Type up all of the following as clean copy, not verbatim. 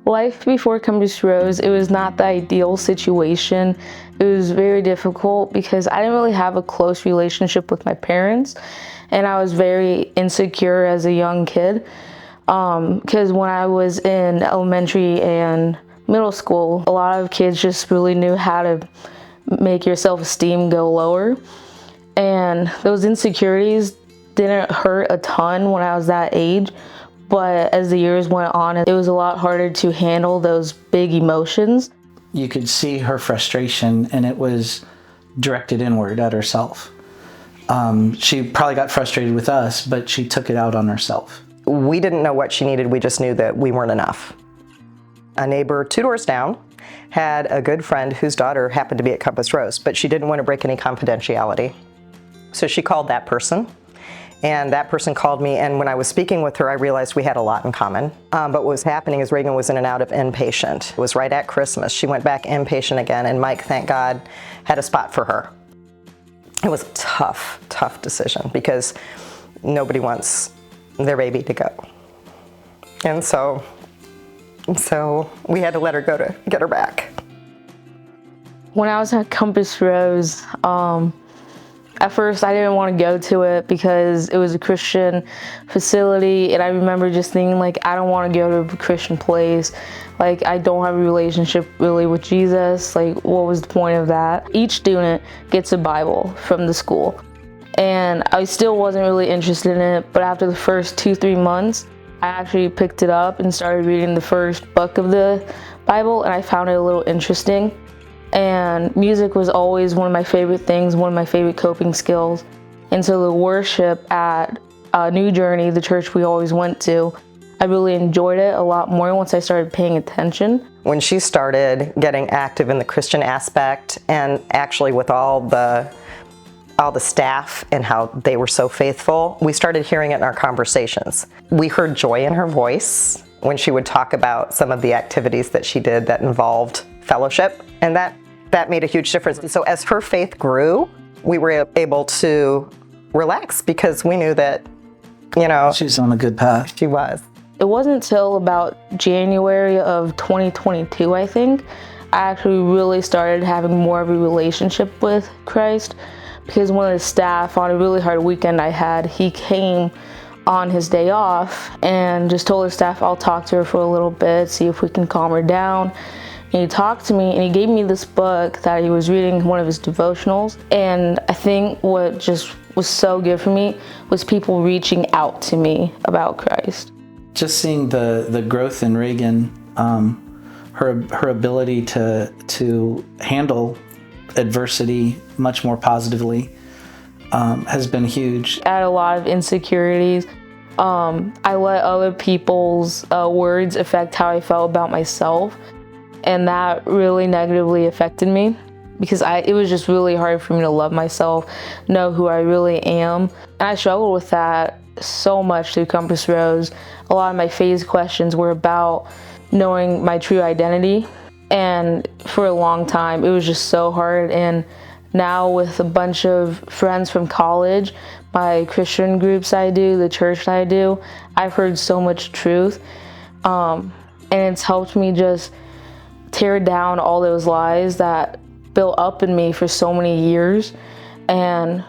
Life before Compass Rose, it was not the ideal situation. It was very difficult because I didn't really have a close relationship with my parents, and I was very insecure as a young kid. Because when I was in elementary and middle school, a lot of kids just really knew how to make your self-esteem go lower. And those insecurities didn't hurt a ton when I was that age. But as the years went on, it was a lot harder to handle those big emotions. You could see her frustration, and it was directed inward at herself. She probably got frustrated with us, but she took it out on herself. We didn't know what she needed. We just knew that we weren't enough. A neighbor 2 doors down had a good friend whose daughter happened to be at Compass Rose, but she didn't want to break any confidentiality. So she called that person. And that person called me, and when I was speaking with her, I realized we had a lot in common. But what was happening is Reagan was in and out of inpatient. It was right at Christmas. She went back inpatient again, and Mike, thank God, had a spot for her. It was a tough, tough decision because nobody wants their baby to go. And so we had to let her go to get her back. When I was at Compass Rose, at first, I didn't want to go to it because it was a Christian facility, and I remember just thinking, like, I don't want to go to a Christian place. Like, I don't have a relationship really with Jesus. Like, what was the point of that? Each student gets a Bible from the school, and I still wasn't really interested in it, but after the first 2-3 months, I actually picked it up and started reading the first book of the Bible, and I found it a little interesting. And music was always one of my favorite things, one of my favorite coping skills. And so the worship at New Journey, the church we always went to, I really enjoyed it a lot more once I started paying attention. When she started getting active in the Christian aspect, and actually with all the staff and how they were so faithful, we started hearing it in our conversations. We heard joy in her voice when she would talk about some of the activities that she did that involved fellowship, and that made a huge difference. And so as her faith grew, we were able to relax because we knew that, she's on a good path. She was. It wasn't until about January of 2022, I think, I actually really started having more of a relationship with Christ, because one of the staff on a really hard weekend I had, he came on his day off and just told his staff, I'll talk to her for a little bit, see if we can calm her down. And he talked to me, and he gave me this book that he was reading, one of his devotionals. And I think what just was so good for me was people reaching out to me about Christ. Just seeing the growth in Reagan, her ability to handle adversity much more positively has been huge. I had a lot of insecurities. I let other people's words affect how I felt about myself. And that really negatively affected me because it was just really hard for me to love myself, know who I really am. And I struggled with that so much through Compass Rose. A lot of my phase questions were about knowing my true identity. And for a long time, it was just so hard. And now with a bunch of friends from college, my Christian groups I do, the church that I do, I've heard so much truth. And it's helped me just tear down all those lies that built up in me for so many years. And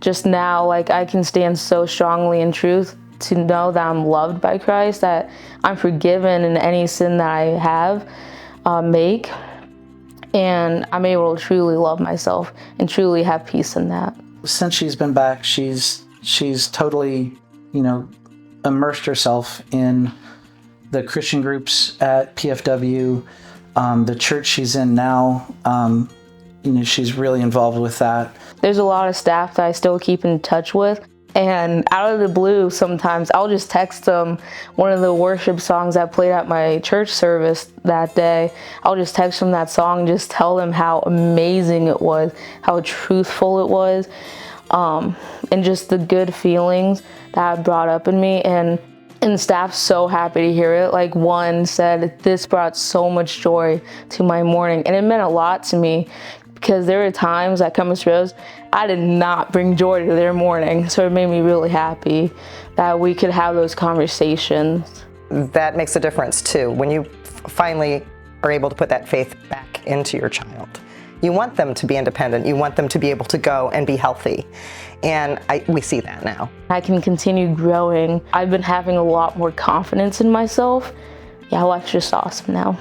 just now, like, I can stand so strongly in truth to know that I'm loved by Christ, that I'm forgiven in any sin that I have make, and I'm able to truly love myself and truly have peace in that. Since she's been back, she's totally, immersed herself in the Christian groups at PFW. The church she's in now, she's really involved with that. There's a lot of staff that I still keep in touch with, and out of the blue, sometimes I'll just text them one of the worship songs I played at my church service that day. I'll just text them that song, just tell them how amazing it was, how truthful it was, and just the good feelings that it brought up in me. And the staff's so happy to hear it. Like, one said, this brought so much joy to my morning. And it meant a lot to me because there were times at Compass Rose, I did not bring joy to their morning. So it made me really happy that we could have those conversations. That makes a difference too. When you finally are able to put that faith back into your child. You want them to be independent. You want them to be able to go and be healthy. And we see that now. I can continue growing. I've been having a lot more confidence in myself. Yeah, life's just awesome now.